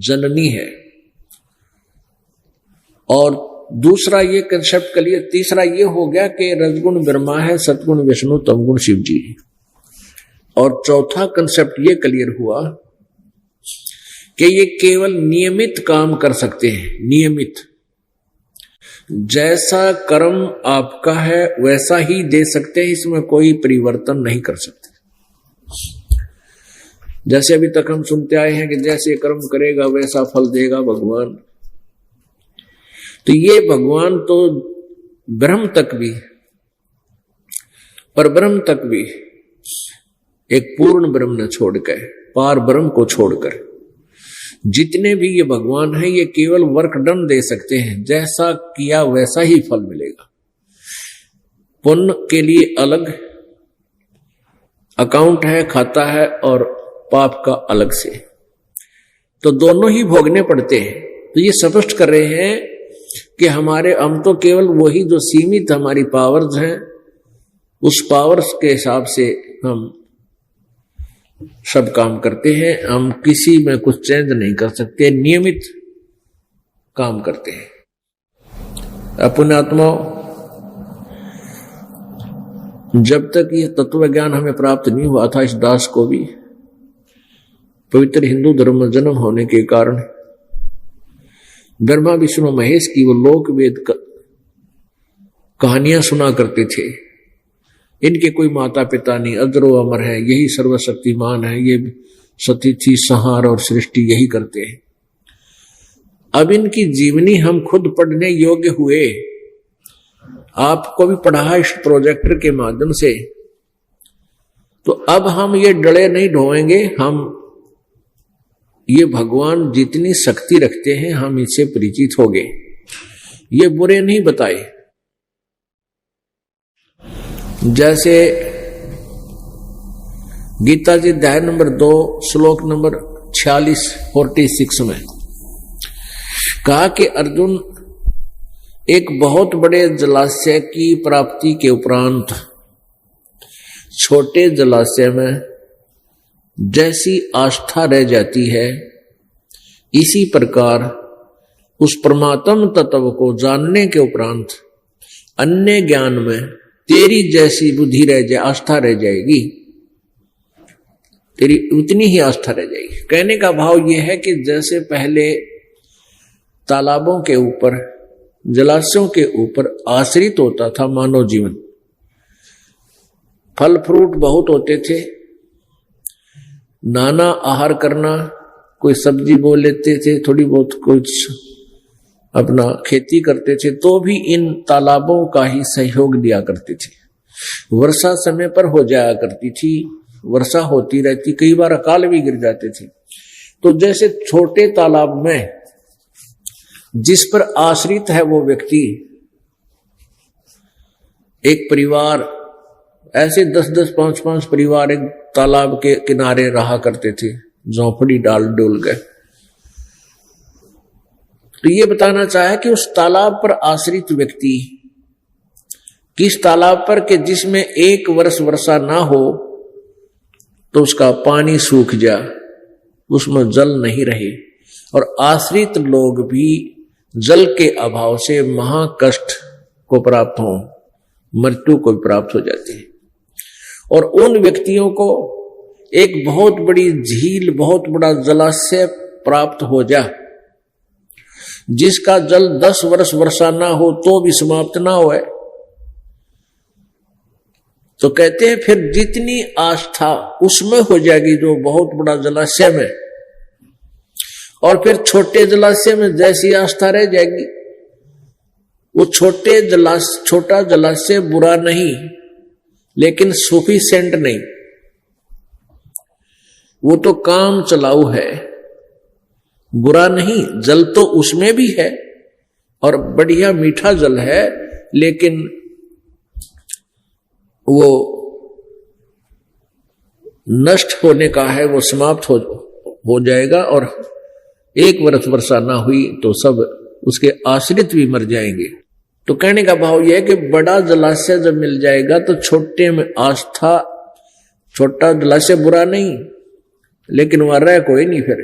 जननी है। और दूसरा ये कंसेप्ट क्लियर, तीसरा ये हो गया कि रजगुण ब्रह्मा है, सतगुण विष्णु, तमगुण शिव जी। और चौथा कंसेप्ट ये क्लियर हुआ कि ये केवल नियमित काम कर सकते हैं। नियमित, जैसा कर्म आपका है वैसा ही दे सकते हैं, इसमें कोई परिवर्तन नहीं कर सकते। जैसे अभी तक हम सुनते आए हैं कि जैसे कर्म करेगा वैसा फल देगा भगवान। तो ये भगवान तो ब्रह्म तक भी, पर ब्रह्म तक भी एक पूर्ण ब्रह्म न छोड़कर, पार ब्रह्म को छोड़कर जितने भी ये भगवान हैं, ये केवल वर्क डन दे सकते हैं। जैसा किया वैसा ही फल मिलेगा। पुण्य के लिए अलग अकाउंट है, खाता है, और पाप का अलग से, तो दोनों ही भोगने पड़ते हैं। तो ये स्पष्ट कर रहे हैं कि हम तो केवल वही जो सीमित हमारी पावर्स हैं, उस पावर्स के हिसाब से हम सब काम करते हैं। हम किसी में कुछ चेंज नहीं कर सकते, नियमित काम करते हैं। अपने आत्मा, जब तक ये तत्व ज्ञान हमें प्राप्त नहीं हुआ था, इस दास को भी पवित्र हिंदू धर्म में जन्म होने के कारण ब्रह्मा, विष्णु, महेश की वो लोक वेद कहानियां सुना करते थे। इनके कोई माता पिता नहीं, अजरो अमर है, यही सर्वशक्तिमान है, ये स्थिति, संहार और सृष्टि यही करते हैं। अब इनकी जीवनी हम खुद पढ़ने योग्य हुए। आपको भी पढ़ा इस प्रोजेक्टर के माध्यम से, तो अब हम ये डले नहीं ढोएंगे। हम ये भगवान जितनी शक्ति रखते हैं हम इससे परिचित हो गए, ये बुरे नहीं बताए। जैसे गीता जी अध्याय नंबर 2 श्लोक नंबर 46 में कहा कि अर्जुन, एक बहुत बड़े जलाशय की प्राप्ति के उपरांत छोटे जलाशय में जैसी आस्था रह जाती है, इसी प्रकार उस परमात्म तत्व को जानने के उपरांत अन्य ज्ञान में तेरी जैसी बुद्धि रह जाए, आस्था रह जाएगी, तेरी उतनी ही आस्था रह जाएगी। कहने का भाव यह है कि जैसे पहले तालाबों के ऊपर, जलाशयों के ऊपर आश्रित होता था मानव जीवन, फल फ्रूट बहुत होते थे, नाना आहार करना, कोई सब्जी बो लेते थे, थोड़ी बहुत कुछ अपना खेती करते थे, तो भी इन तालाबों का ही सहयोग दिया करते थे। वर्षा समय पर हो जाया करती थी, वर्षा होती रहती, कई बार अकाल भी गिर जाते थे। तो जैसे छोटे तालाब में जिस पर आश्रित है वो व्यक्ति, एक परिवार ऐसे 10-10, 5-5 परिवार एक तालाब के किनारे रहा करते थे, झोंपड़ी डाल डोल गए। तो ये बताना चाहे कि उस तालाब पर आश्रित व्यक्ति किस तालाब पर के जिसमें 1 वर्ष वर्षा ना हो तो उसका पानी सूख जा, उसमें जल नहीं रहे, और आश्रित लोग भी जल के अभाव से महाकष्ट को प्राप्त हो, मृत्यु को प्राप्त हो जाती है। और उन व्यक्तियों को एक बहुत बड़ी झील, बहुत बड़ा जलाशय प्राप्त हो जा, जिसका जल 10 वर्ष वर्षा ना हो तो भी समाप्त ना होए, तो कहते हैं फिर जितनी आस्था उसमें हो जाएगी जो बहुत बड़ा जलाशय में, और फिर छोटे जलाशय में जैसी आस्था रह जाएगी। वो छोटा जलाशय बुरा नहीं, लेकिन सफिशिएंट नहीं, वो तो काम चलाऊ है, बुरा नहीं। जल तो उसमें भी है और बढ़िया मीठा जल है, लेकिन वो नष्ट होने का है, वो समाप्त हो जाएगा। और 1 वर्ष वर्षा ना हुई तो सब उसके आश्रित भी मर जाएंगे। तो कहने का भाव यह है कि बड़ा जलाशय जब मिल जाएगा तो छोटे में आस्था, छोटा जलाशय बुरा नहीं, लेकिन वहां रह कोई नहीं, फिर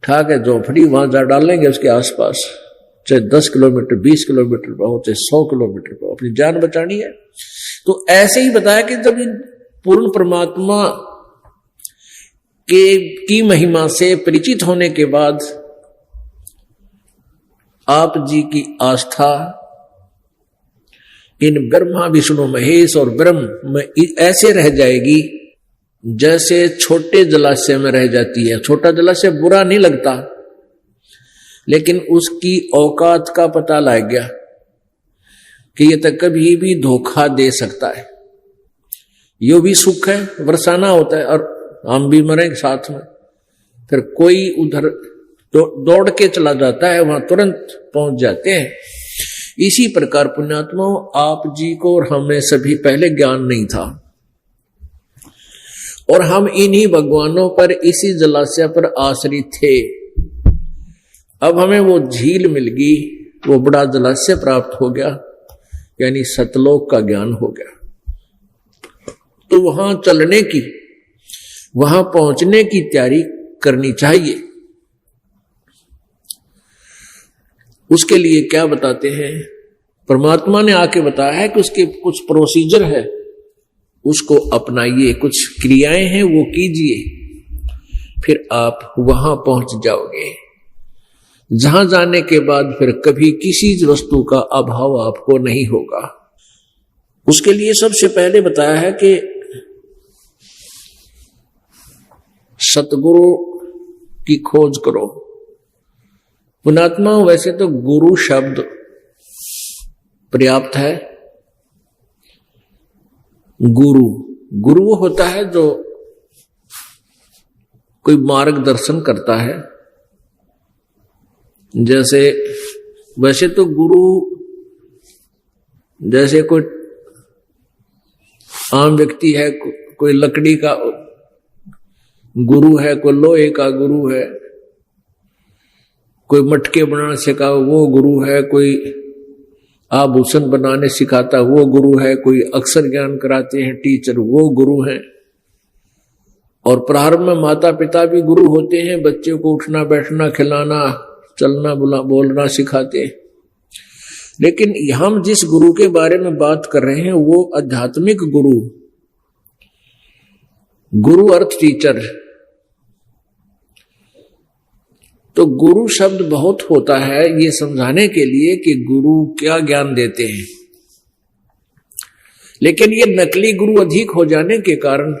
ठाक है झोंपड़ी वहां जा डालेंगे उसके आसपास, चाहे 10 किलोमीटर 20 किलोमीटर पर हो, चाहे 100 किलोमीटर पर, अपनी जान बचानी है। तो ऐसे ही बताया कि जब पूर्ण परमात्मा की महिमा से परिचित होने के बाद आप जी की आस्था इन ब्रह्मा विष्णु महेश और ब्रह्म में ऐसे रह जाएगी जैसे छोटे जलाशय में रह जाती है। छोटा जलाशय बुरा नहीं लगता, लेकिन उसकी औकात का पता लग गया कि ये तो कभी भी धोखा दे सकता है। यो भी सुख है, बरसाना होता है, और हम भी मरेंगे साथ में। फिर कोई उधर दौड़ के चला जाता है, वहां तुरंत पहुंच जाते हैं। इसी प्रकार पुण्यात्मा आप जी को और हमें सभी पहले ज्ञान नहीं था, और हम इन्हीं भगवानों पर, इसी जलाशय पर आश्रित थे। अब हमें वो झील मिल गई, वो बड़ा जलाशय प्राप्त हो गया, यानी सतलोक का ज्ञान हो गया। तो वहां चलने की, वहां पहुंचने की तैयारी करनी चाहिए। उसके लिए क्या बताते हैं, परमात्मा ने आके बताया है कि उसके कुछ प्रोसीजर है, उसको अपनाइए, कुछ क्रियाएं हैं वो कीजिए, फिर आप वहां पहुंच जाओगे, जहां जाने के बाद फिर कभी किसी वस्तु का अभाव आपको नहीं होगा। उसके लिए सबसे पहले बताया है कि सतगुरु की खोज करो। पुण्यात्मा वैसे तो गुरु शब्द पर्याप्त है। गुरु वो होता है जो कोई मार्गदर्शन करता है। जैसे वैसे तो गुरु जैसे कोई आम व्यक्ति है, कोई लकड़ी का गुरु है, कोई लोहे का गुरु है, कोई मटके बनाना सिखा वो गुरु है, कोई आभूषण बनाने सिखाता वो गुरु है, कोई अक्षर ज्ञान कराते हैं टीचर वो गुरु हैं। और प्रारंभ में माता पिता भी गुरु होते हैं, बच्चे को उठना बैठना खिलाना चलना बोलना सिखाते हैं। लेकिन हम जिस गुरु के बारे में बात कर रहे हैं वो आध्यात्मिक गुरु अर्थ टीचर। तो गुरु शब्द बहुत होता है ये समझाने के लिए कि गुरु क्या ज्ञान देते हैं, लेकिन ये नकली गुरु अधिक हो जाने के कारण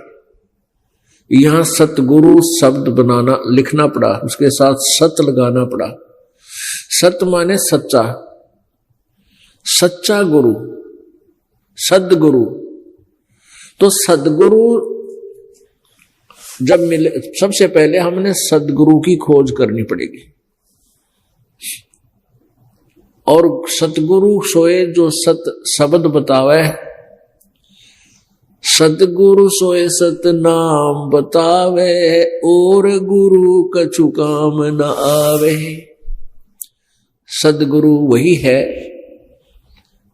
यहां सतगुरु शब्द बनाना लिखना पड़ा, उसके साथ सत लगाना पड़ा। सत माने सच्चा, सच्चा गुरु, सद्गुरु। तो सद्गुरु जब मिले, सबसे पहले हमने सद्गुरु की खोज करनी पड़ेगी। और सतगुरु सोए जो सत शब्द बतावे सतगुरु सोए सतनाम बतावे, और गुरु कछु काम न आवे। सदगुरु वही है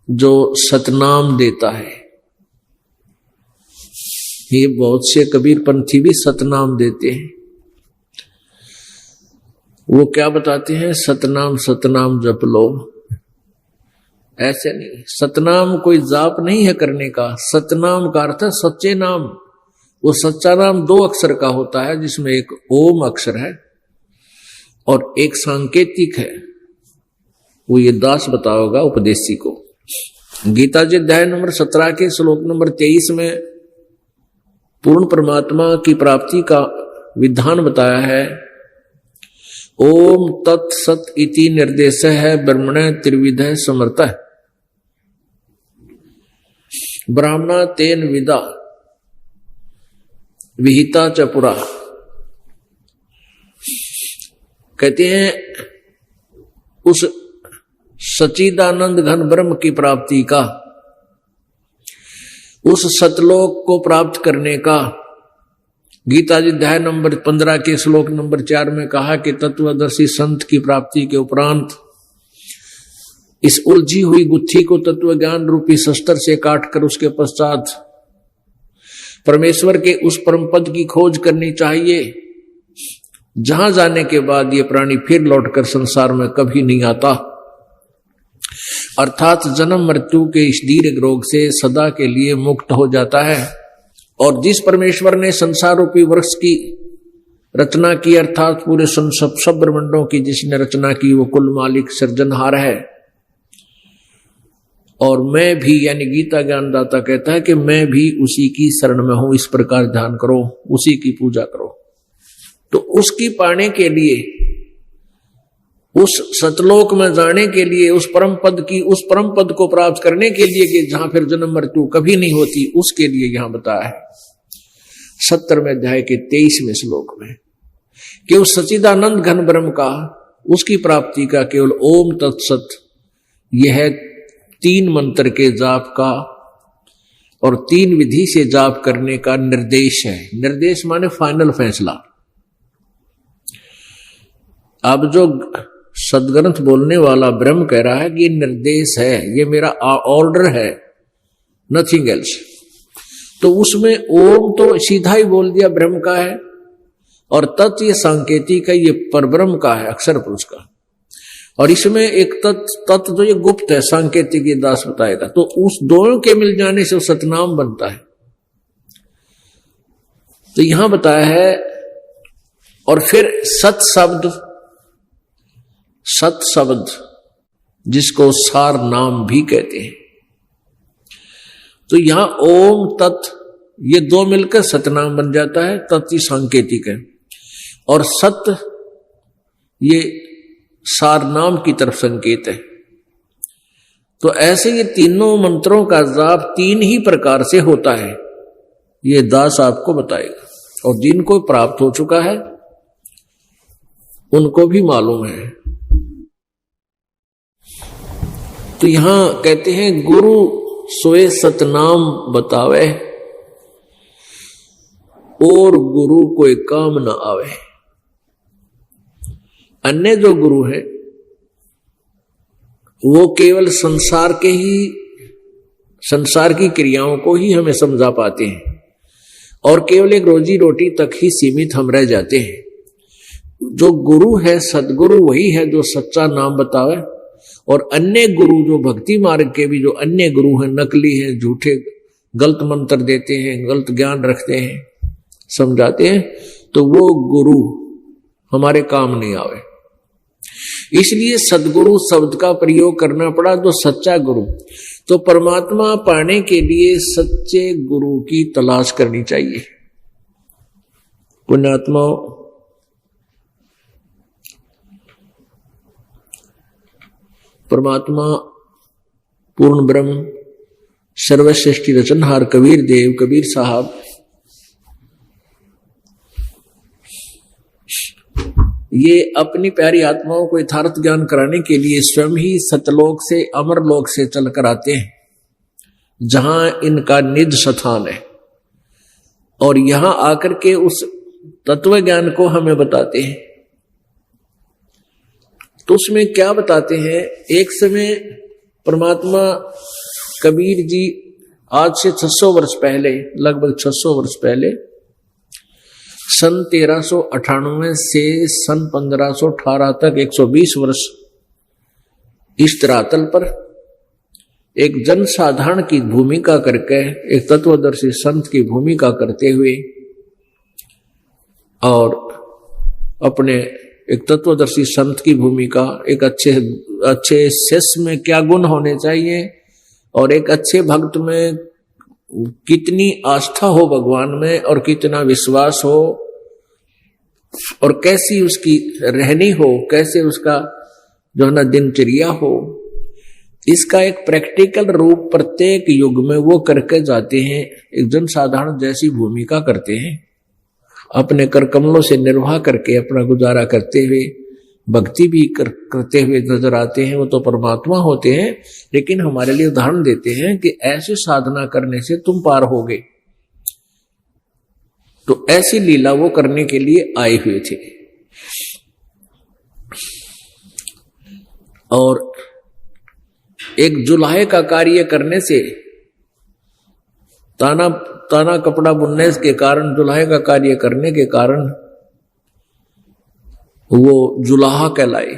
जो सतनाम देता है। ये बहुत से कबीर पंथी भी सतनाम देते हैं। वो क्या बताते हैं? सतनाम सतनाम जप लो। ऐसे नहीं, सतनाम कोई जाप नहीं है करने का। सतनाम का अर्थ है सच्चे नाम। वो सच्चा नाम 2 अक्षर का होता है, जिसमें एक ओम अक्षर है और एक सांकेतिक है। वो ये दास बताओगा उपदेशी को। गीता जी अध्याय नंबर 17 के श्लोक नंबर 23 में पूर्ण परमात्मा की प्राप्ति का विधान बताया है। ओम तत्सत इति निर्देश है ब्रह्मण त्रिविध समर्थ ब्राह्मणा तेन विदा विहिता चपुरा। कहते हैं उस सच्चिदानंद घन ब्रह्म की प्राप्ति का, उस सतलोक को प्राप्त करने का गीता जी अध्याय नंबर 15 के श्लोक नंबर 4 में कहा कि तत्वदर्शी संत की प्राप्ति के उपरांत इस उलझी हुई गुत्थी को तत्व ज्ञान रूपी शस्त्र से काटकर उसके पश्चात परमेश्वर के उस परम पद की खोज करनी चाहिए, जहां जाने के बाद ये प्राणी फिर लौटकर संसार में कभी नहीं आता, अर्थात जन्म मृत्यु के इस दीर्घ रोग से सदा के लिए मुक्त हो जाता है। और जिस परमेश्वर ने संसार रूपी वृक्ष की रचना की, अर्थात पूरे सब ब्रह्मांडों की जिसने रचना की, वो कुल मालिक सृजनहार है। और मैं भी, यानी गीता ज्ञानदाता कहता है कि मैं भी उसी की शरण में हूं। इस प्रकार ध्यान करो, उसी की पूजा करो। तो उसकी पाने के लिए, उस सतलोक में जाने के लिए, उस परम पद को प्राप्त करने के लिए कि जहां फिर जन्म मृत्यु कभी नहीं होती, उसके लिए यहां बताया है 70वें अध्याय के 23वें श्लोक में कि उस सच्चिदानंद घन ब्रह्म का, उसकी प्राप्ति का केवल ओम तत्सत, यह 3 मंत्र के जाप का और 3 विधि से जाप करने का निर्देश है। निर्देश माने फाइनल फैसला। अब जो सदग्रंथ बोलने वाला ब्रह्म कह रहा है कि ये निर्देश है, ये मेरा ऑर्डर है, नथिंग एल्स। तो उसमें ओम तो सीधा ही बोल दिया ब्रह्म का है, और तत् ये सांकेतिक है, ये परब्रह्म का है, अक्षर पुरुष का। और इसमें एक तत्व जो ये गुप्त है, सांकेतिक, ये दास बताएगा। तो उस दोनों के मिल जाने से सतनाम बनता है। तो यहां बताया है। और फिर सत शब्द जिसको सार नाम भी कहते हैं। तो यहां ओम तत् ये 2 मिलकर सतनाम बन जाता है। तत् सांकेतिक है और सत ये सार नाम की तरफ संकेत है। तो ऐसे ये तीनों मंत्रों का जाप 3 ही प्रकार से होता है, ये दास आपको बताएगा। और जिनको प्राप्त हो चुका है उनको भी मालूम है। तो यहां कहते हैं गुरु सोए सतनाम बतावे, और गुरु कोई काम न आवे। अन्य जो गुरु है वो केवल संसार की क्रियाओं को ही हमें समझा पाते हैं, और केवल एक रोजी रोटी तक ही सीमित हम रह जाते हैं। जो गुरु है, सदगुरु वही है जो सच्चा नाम बतावे। और अन्य गुरु जो भक्ति मार्ग के भी जो अन्य गुरु हैं, नकली हैं, झूठे गलत मंत्र देते हैं, गलत ज्ञान रखते हैं, समझाते हैं, तो वो गुरु हमारे काम नहीं आवे। इसलिए सदगुरु शब्द का प्रयोग करना पड़ा, जो सच्चा गुरु। तो परमात्मा पाने के लिए सच्चे गुरु की तलाश करनी चाहिए। पुण्यात्मा, परमात्मा पूर्ण ब्रह्म सर्वश्रेष्ठ रचनहार कबीर देव, कबीर साहब, ये अपनी प्यारी आत्माओं को यथार्थ ज्ञान कराने के लिए स्वयं ही सतलोक से, अमरलोक से चलकर आते हैं, जहां इनका निज स्थान है। और यहां आकर के उस तत्व ज्ञान को हमें बताते हैं। तो उसमें क्या बताते हैं, एक समय परमात्मा कबीर जी आज से 600 वर्ष पहले, लगभग 600 वर्ष पहले, सन 1398 से सन 1518 तक 120 वर्ष इस धरातल पर एक जनसाधारण की भूमिका करके, एक तत्वदर्शी संत की भूमिका करते हुए और अपने एक तत्वदर्शी संत की भूमिका, एक अच्छे शिष्य में क्या गुण होने चाहिए और एक अच्छे भक्त में कितनी आस्था हो भगवान में और कितना विश्वास हो और कैसी उसकी रहनी हो, कैसे उसका जो है ना दिनचर्या हो, इसका एक प्रैक्टिकल रूप प्रत्येक युग में वो करके जाते हैं। एक जनसाधारण जैसी भूमिका करते हैं, अपने कर कमलों से निर्वाह करके अपना गुजारा करते हुए भक्ति भी करते हुए नजर आते हैं। वो तो परमात्मा होते हैं, लेकिन हमारे लिए उदाहरण देते हैं कि ऐसे साधना करने से तुम पार होगे। तो ऐसी लीला वो करने के लिए आए हुए थे। और एक जुलाहे का कार्य करने से, ताना कपड़ा बुनने के कारण, जुलाहे का कार्य करने के कारण वो जुलाहा कहलाए।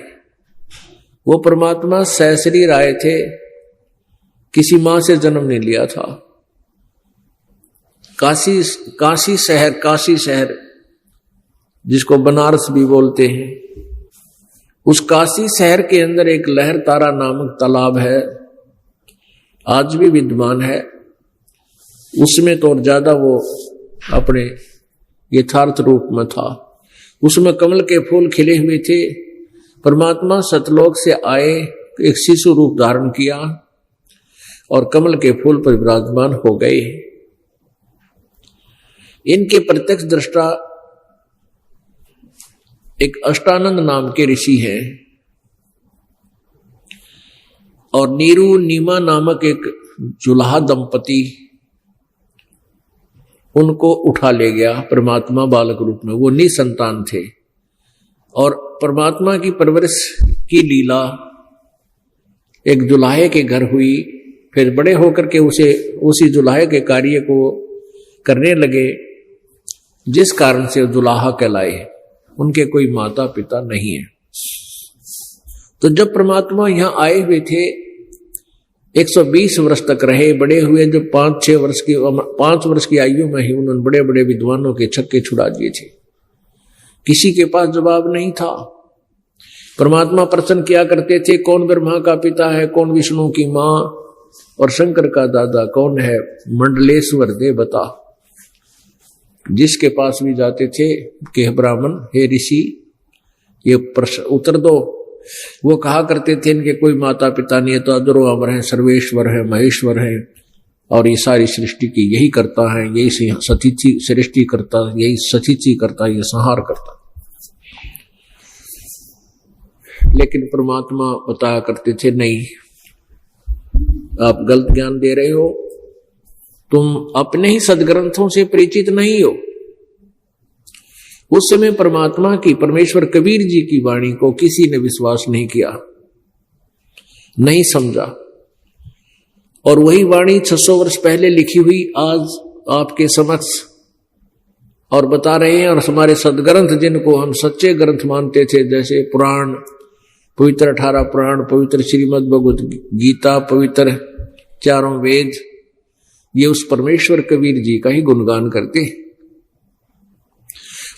वो परमात्मा सहसरीर आए थे, किसी मां से जन्म नहीं लिया था। काशी शहर जिसको बनारस भी बोलते हैं, उस काशी शहर के अंदर एक लहर तारा नामक तालाब है, आज भी विद्यमान है। उसमें तो और ज्यादा वो अपने यथार्थ रूप में था। उसमें कमल के फूल खिले हुए थे। परमात्मा सतलोक से आए, एक शिशु रूप धारण किया और कमल के फूल पर विराजमान हो गए। इनके प्रत्यक्ष दृष्टा एक अष्टानंद नाम के ऋषि हैं और नीरू नीमा नामक एक जुलाहा दंपति उनको उठा ले गया परमात्मा बालक रूप में। वो निसंतान थे और परमात्मा की परवरिश की लीला एक जुलाहे के घर हुई। फिर बड़े होकर के उसी जुलाहे के कार्य को करने लगे, जिस कारण से जुलाहा कहलाए। उनके कोई माता पिता नहीं है। तो जब परमात्मा यहां आए हुए थे, 120 वर्ष तक रहे, बड़े हुए। जब 5 वर्ष की आयु में ही उन्होंने बड़े बड़े विद्वानों के छक्के छुड़ा दिए थे। किसी के पास जवाब नहीं था। परमात्मा प्रश्न किया करते थे, कौन ब्रह्मा का पिता है, कौन विष्णु की मां और शंकर का दादा कौन है, मंडलेश्वर दे बता। जिसके पास भी जाते थे कि हे ब्राह्मण, हे ऋषि, ये प्रश्न उत्तर दो। वो कहा करते थे इनके कोई माता पिता नहीं है, तो अजरो अमर है, सर्वेश्वर है, महेश्वर है और ये सारी सृष्टि की यही करता है, यही सतीची सृष्टि करता, यही सतीची करता, ये संहार करता। लेकिन परमात्मा बताया करते थे, नहीं, आप गलत ज्ञान दे रहे हो, तुम अपने ही सदग्रंथों से परिचित नहीं हो। उस समय परमात्मा की, परमेश्वर कबीर जी की वाणी को किसी ने विश्वास नहीं किया, नहीं समझा। और वही वाणी 600 वर्ष पहले लिखी हुई आज आपके समक्ष और बता रहे हैं। और हमारे सदग्रंथ जिनको हम सच्चे ग्रंथ मानते थे, जैसे पुराण, पवित्र 18 पुराण, पवित्र श्रीमद् भगवत गीता, पवित्र 4 वेद, ये उस परमेश्वर कबीर जी का ही गुणगान करते हैं।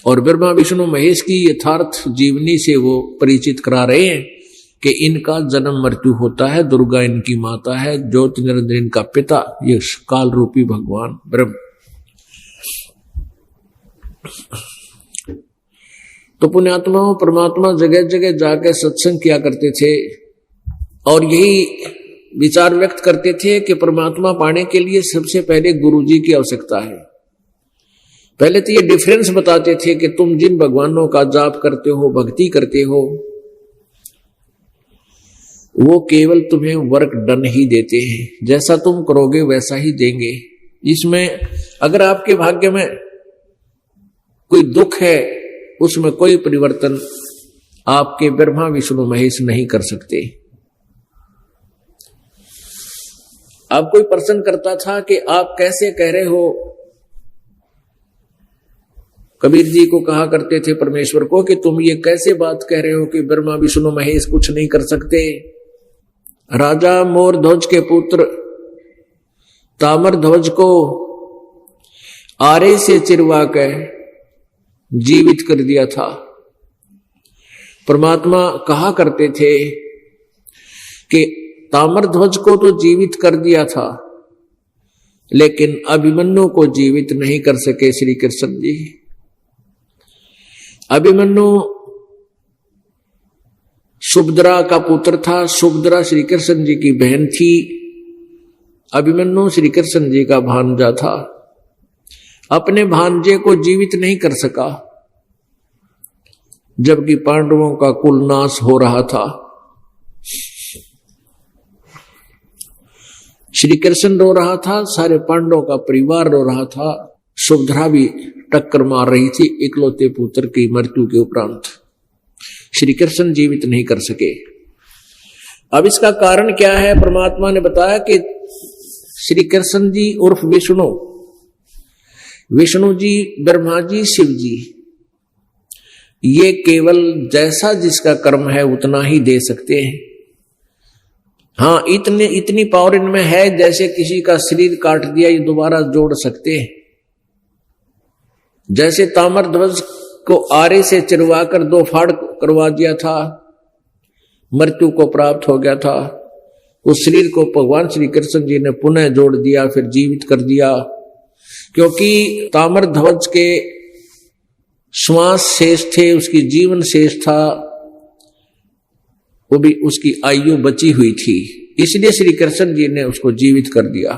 और ब्रह्मा विष्णु महेश की यथार्थ जीवनी से वो परिचित करा रहे हैं कि इनका जन्म मृत्यु होता है, दुर्गा इनकी माता है, ज्योति निरंजन इनका पिता, ये काल रूपी भगवान ब्रह्म। तो पुण्यात्माओं, परमात्मा जगह जगह जाकर सत्संग किया करते थे और यही विचार व्यक्त करते थे कि परमात्मा पाने के लिए सबसे पहले गुरु जी की आवश्यकता है। पहले तो ये डिफरेंस बताते थे कि तुम जिन भगवानों का जाप करते हो, भक्ति करते हो, वो केवल तुम्हें वर्क डन ही देते हैं, जैसा तुम करोगे वैसा ही देंगे। इसमें अगर आपके भाग्य में कोई दुख है, उसमें कोई परिवर्तन आपके ब्रह्मा विष्णु महेश नहीं कर सकते। अब कोई प्रश्न करता था कि आप कैसे कह रहे हो, कबीर जी को कहा करते थे परमेश्वर को कि तुम ये कैसे बात कह रहे हो कि ब्रह्मा विष्णु महेश कुछ नहीं कर सकते। राजा मोर ध्वज के पुत्र तामर ध्वज को आरे से चिरवा कर जीवित कर दिया था। परमात्मा कहा करते थे कि तामर ध्वज को तो जीवित कर दिया था, लेकिन अभिमन्यु को जीवित नहीं कर सके श्री कृष्ण जी। अभिमन्यु सुभद्रा का पुत्र था, सुभद्रा श्री कृष्ण जी की बहन थी, अभिमन्यु श्री कृष्ण जी का भांजा था। अपने भांजे को जीवित नहीं कर सका, जबकि पांडवों का कुल नाश हो रहा था। श्री कृष्ण रो रहा था, सारे पांडवों का परिवार रो रहा था, सुभद्रा भी टक्कर मार रही थी इकलौते पुत्र की मृत्यु के उपरांत। श्री कृष्ण जीवित नहीं कर सके। अब इसका कारण क्या है? परमात्मा ने बताया कि श्री कृष्ण जी उर्फ विष्णु, विष्णु जी, ब्रह्मा जी, शिव जी, ये केवल जैसा जिसका कर्म है उतना ही दे सकते हैं। हाँ, इतनी पावर इनमें है, जैसे किसी का शरीर काट दिया ये दोबारा जोड़ सकते हैं। जैसे तामर ध्वज को आरे से चिरवाकर 2 फाड़ करवा दिया था, मृत्यु को प्राप्त हो गया था, उस शरीर को भगवान श्री कृष्ण जी ने पुनः जोड़ दिया, फिर जीवित कर दिया। क्योंकि तामर ध्वज के श्वास शेष थे, उसकी जीवन शेष था, वो भी उसकी आयु बची हुई थी, इसलिए श्री कृष्ण जी ने उसको जीवित कर दिया।